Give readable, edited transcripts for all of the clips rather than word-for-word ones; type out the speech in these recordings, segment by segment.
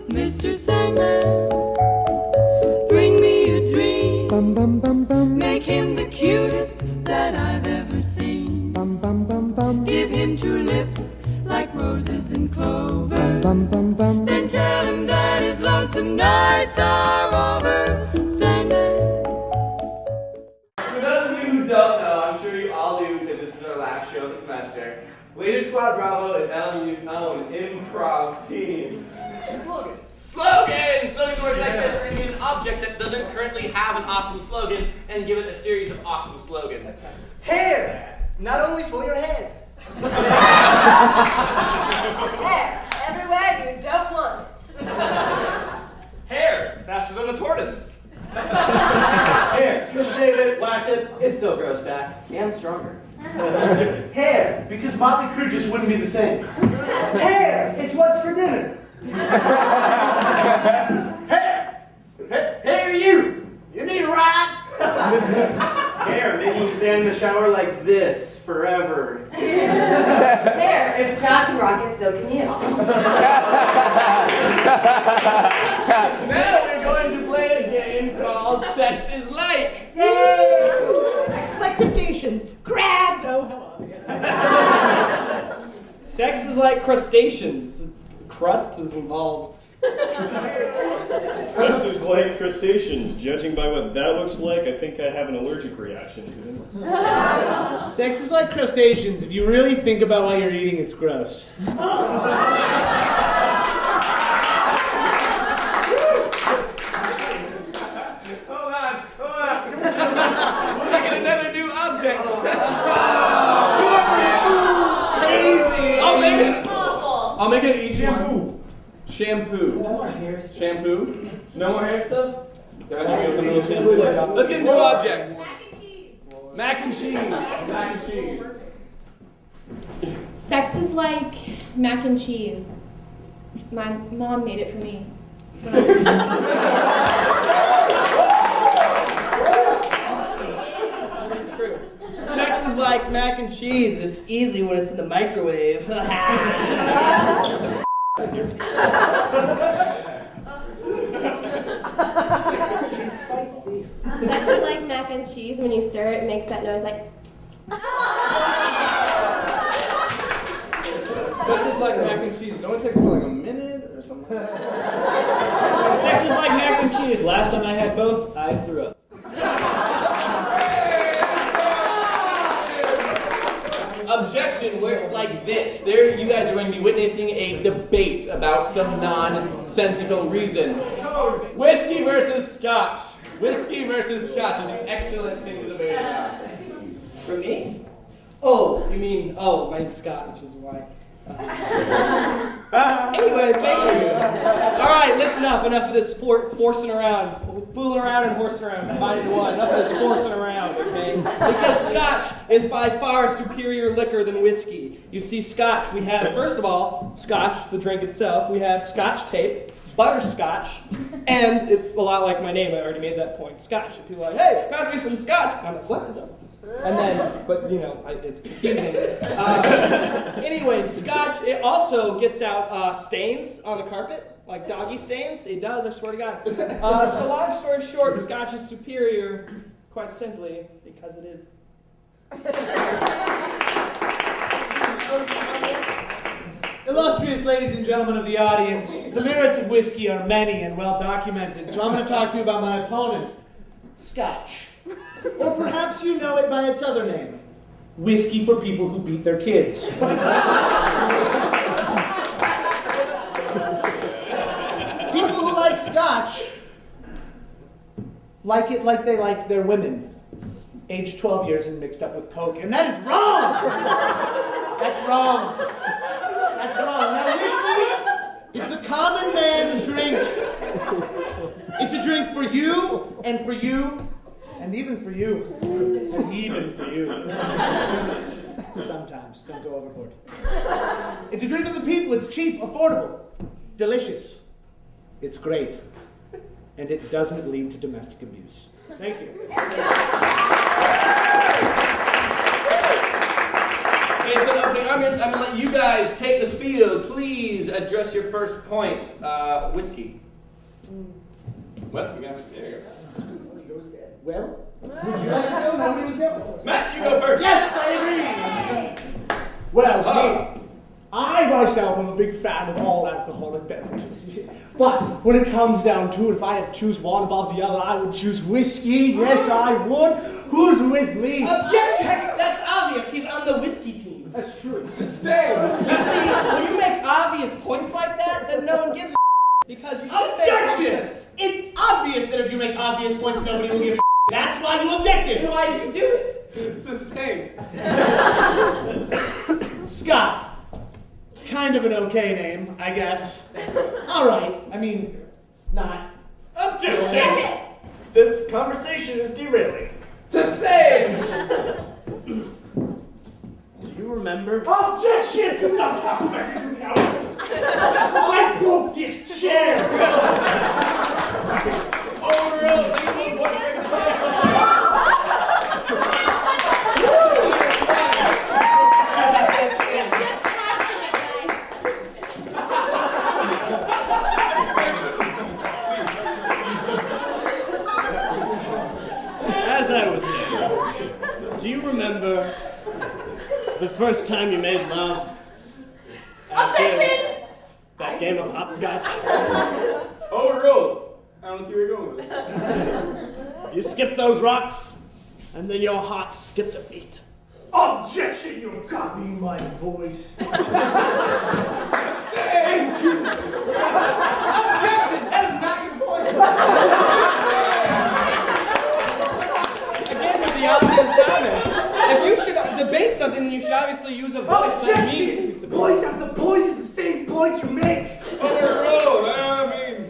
Mr. Sandman, bring me a dream. Make him the cutest that I've ever seen. Give him two lips like roses and clover. Then tell him that his lonesome nights are over. Sandman. For those of you who don't know, I'm sure you all do because this is our last show of the semester. Leader Squad Bravo is LMU's own improv team. Slogan! Slogan words like this: we're going to get an object that doesn't currently have an awesome slogan and give it a series of awesome slogans. Hair! Not only for your head. Hair, everywhere you don't want it. Hair! Faster than a tortoise. Hair, shave it, wax it, it still grows back, and stronger. Hair, because Motley Crue just wouldn't be the same. Hair, it's what's for dinner. Hair, hey you need a ride? Hair, making you stand in the shower like this forever. Hair, if Scott can rock it, so can you. Now we're going to play a game called Sex is Like. Yay! Sex is like crustaceans. Crabs! Oh, how obvious. Sex is like crustaceans. Crust is involved. Sex is like crustaceans. Judging by what that looks like, I think I have an allergic reaction to them. Sex is like crustaceans. If you really think about what you're eating, it's gross. Hold on. We'll make another new object. Crazy! I'll make it easy. Shampoo. No more hair stuff. Shampoo? No more hair stuff? Let's get a new object. Mac and cheese. Mac and cheese. Sex is like mac and cheese. My mom made it for me. Sex is like mac and cheese. It's easy when it's in the microwave. Sex is like mac and cheese. When you stir it, it makes that noise like. Sex is like mac and cheese. Don't it take something like a minute or something? Sex is like mac and cheese. Last time I had both, I threw up. Objection works like this. There, you guys are going to be witnessing a debate about some nonsensical reason. Whiskey versus scotch. Whiskey versus scotch is an excellent thing to debate about. For me? Oh, you mean, my name's Scott, which is why. Anyway, thank you. All right, listen up. Enough of this horsing around. Fooling around and horsing around. Combined into one. Enough of this horsing around, okay? Because scotch is by far superior liquor than whiskey. You see, scotch, we have, first of all, scotch, the drink itself. We have scotch tape, butterscotch, and it's a lot like my name. I already made that point. Scotch. And people are like, hey, pass me some scotch. And I'm like, what is up? And then, but you know, it's confusing. Anyway, scotch, it also gets out stains on the carpet, like doggy stains. It does, I swear to God. So long story short, scotch is superior, quite simply, because it is. Illustrious ladies and gentlemen of the audience, the merits of whiskey are many and well documented, so I'm going to talk to you about my opponent, Scotch. Or perhaps you know it by its other name, whiskey for people who beat their kids. People who like Scotch like it like they like their women, aged 12 years and mixed up with Coke, and that is wrong! That's wrong. That's wrong. Now, whiskey is the common man's drink. It's a drink for you, and for you, and even for you, and even for you. Sometimes, don't go overboard. It's a drink of the people. It's cheap, affordable, delicious. It's great, and it doesn't lead to domestic abuse. Thank you. Okay, so the opening arguments. I'm going to let you guys take the field. Please address your first point. Whiskey. Well, there you go. Well, would you like to go? Nobody was going. Matt, you go first. Yes, I agree. Well, see, I myself am a big fan of all alcoholic beverages. You see. But when it comes down to it, if I had to choose one above the other, I would choose whiskey. Yes, I would. Who's with me? Objection! That's obvious. He's on the whiskey team. That's true. Sustain. You see, when you make obvious points like that, then no one gives a because you should Objection! It's obvious that if you make obvious points, nobody will give a That's why you objected. Then why did you do it? Sustain. Scott. Kind of an okay name, I guess. All right. I mean, not. Objection! This conversation is derailing. Sustain. Do you remember? Objection! Do not talk back to me now. I broke this chair. Overruled. As I was saying, do you remember the first time you made love? Objection! That game of hopscotch? Overruled. I don't see where you're going with it. You skipped those rocks, and then your heart skipped a beat. Objection! You're copying my voice. Thank you. Objection! That is not your point. Again, with the obvious comment. If you should debate something, then you should obviously use a voice. Objection! Point after point is the same point you make. Overruled. That means.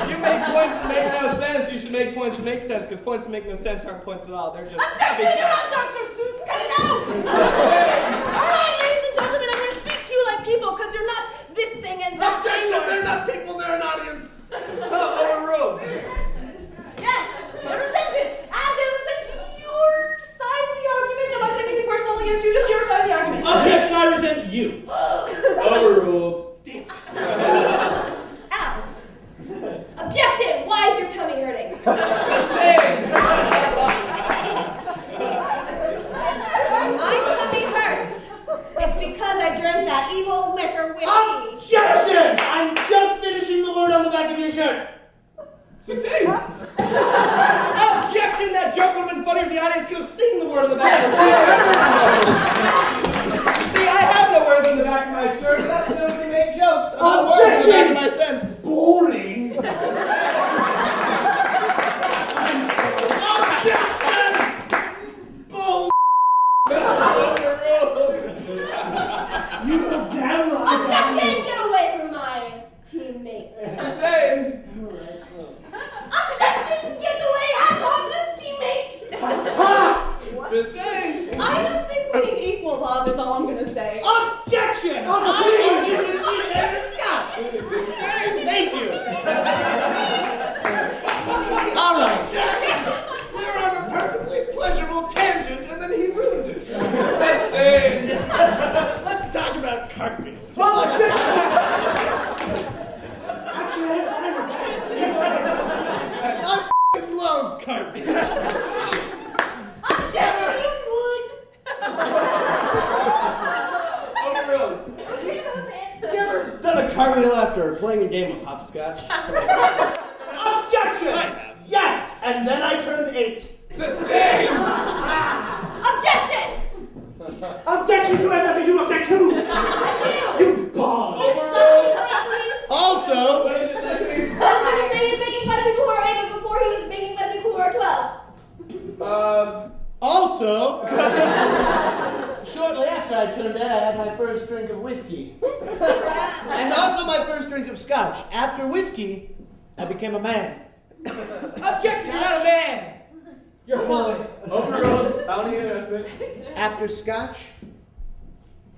You make points that make no sense. You should make points that make sense, because points that make no sense aren't points at all. They're just. Objection! You're not Dr. Seuss! Cut it out! Alright, ladies and gentlemen, I'm going to speak to you like people, because you're not this thing and that thing. Objection! They're not people, they're an audience. Overruled. Yes, I resent it. As I resent your side of the argument. I'm not saying anything personal against you, just your side of the argument. Objection, I resent you. Overruled. Ow. Objection! Why is your tummy hurting? My tummy hurts. It's because I drank that evil wicker whiskey. Objection! I'm just finishing the word on the back of your shirt. Sustain. Objection! That joke would have been funny if the audience could have seen the word on the back of the shirt. See, I have no words on the back of my shirt. That's the only thing make jokes about words on the back of my sentence. Boring. Objection! Bull. You will damn right. Objection! Get away from my teammates. Sustained. Objection! Get away! I'm on this teammate! Sustained. I just think we need equal love is all I'm gonna say. Objection! Sustained. Thank you. All right. We're on a perfectly pleasurable tangent, and then he ruined it. Sustained. Let's talk about cartwheels. Well, objection! Actually, I'm fine with that. I f***ing love cartwheels. Objection! You would! Overruled. Never done a cartwheel after playing a game of hopscotch. Objection! Yes, and then I turned 8. Sustained. Objection! Objection! You have nothing to object to. You bald. Also. I was gonna say he's making fun of people who are 8, but before he was making fun of people who are 12. Also, shortly after I turned 8, I had my first drink of whiskey. And also my first drink of scotch. After whiskey, I became a man. Objection! You're not a man. You're a boy. Overruled. I don't hear this. After scotch,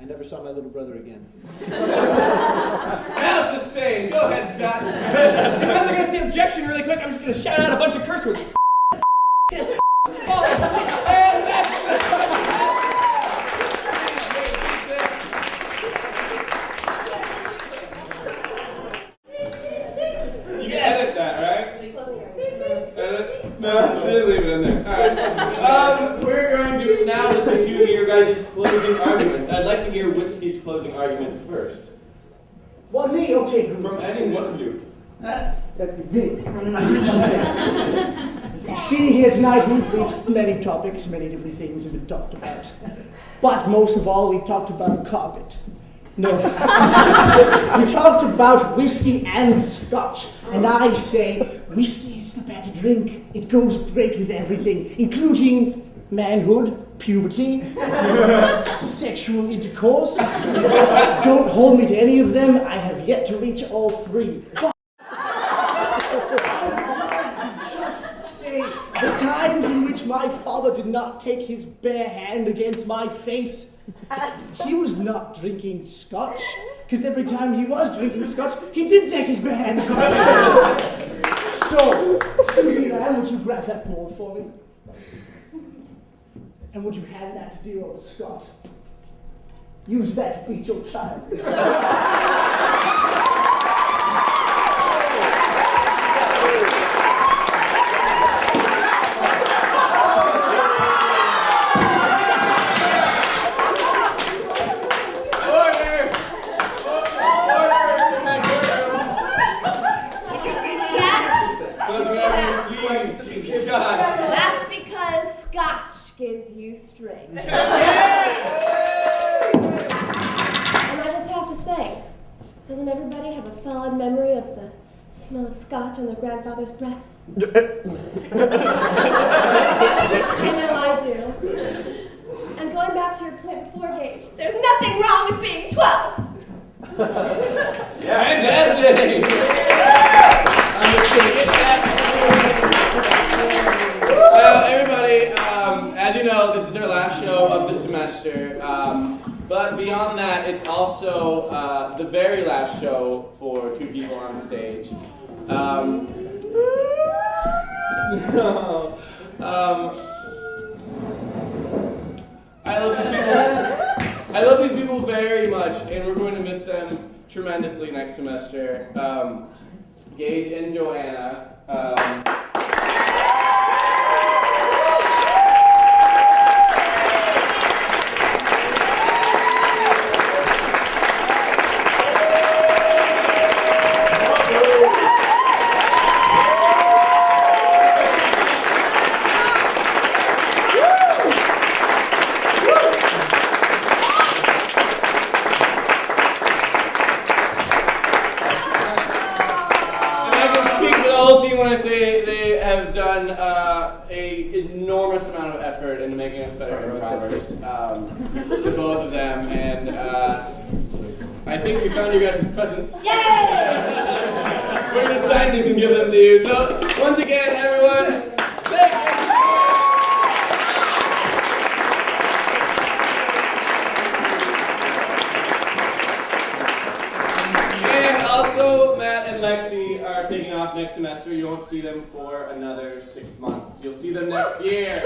I never saw my little brother again. Now sustained. Go ahead, Scott. Because I'm gonna say objection really quick, I'm just gonna shout out a bunch of curse words. Piss. And that's arguments. I'd like to hear Whiskey's closing argument first. What, me? Okay, good. From any one of you. That'd be me. Sitting here tonight, we've reached many topics, many different things have been talked about. But most of all, we talked about carpet. No. We talked about whiskey and scotch. And I say, whiskey is the better drink. It goes great with everything, including manhood, puberty, sexual intercourse. Don't hold me to any of them. I have yet to reach all three. But just say the times in which my father did not take his bare hand against my face, he was not drinking scotch, because every time he was drinking scotch, he did take his bare hand against my face. So, sweetie man, would you grab that bowl for me? And would you hand that to dear old Scott? Use that to beat your child. That's because scotch gives you strength. And I just have to say, doesn't everybody have a fond memory of the smell of scotch on their grandfather's breath? I know I do. And going back to your point before, Gage, there's nothing wrong with being 12. Fantastic! I'm just gonna get that. Well, everybody, as you know, this is our last show of the semester. But beyond that, it's also the very last show for two people on stage. I love these people very much, and we're going to miss them tremendously next semester. Gage and Joanna. Enormous amount of effort into making us better improvers, the both of them, and I think we found you guys' presents. Yay! We're going to sign these and give them to you. So, once again, everyone, thank you! And also, Matt and Lexi are taking off next semester. You won't see them for another 6 months. You'll see them next year.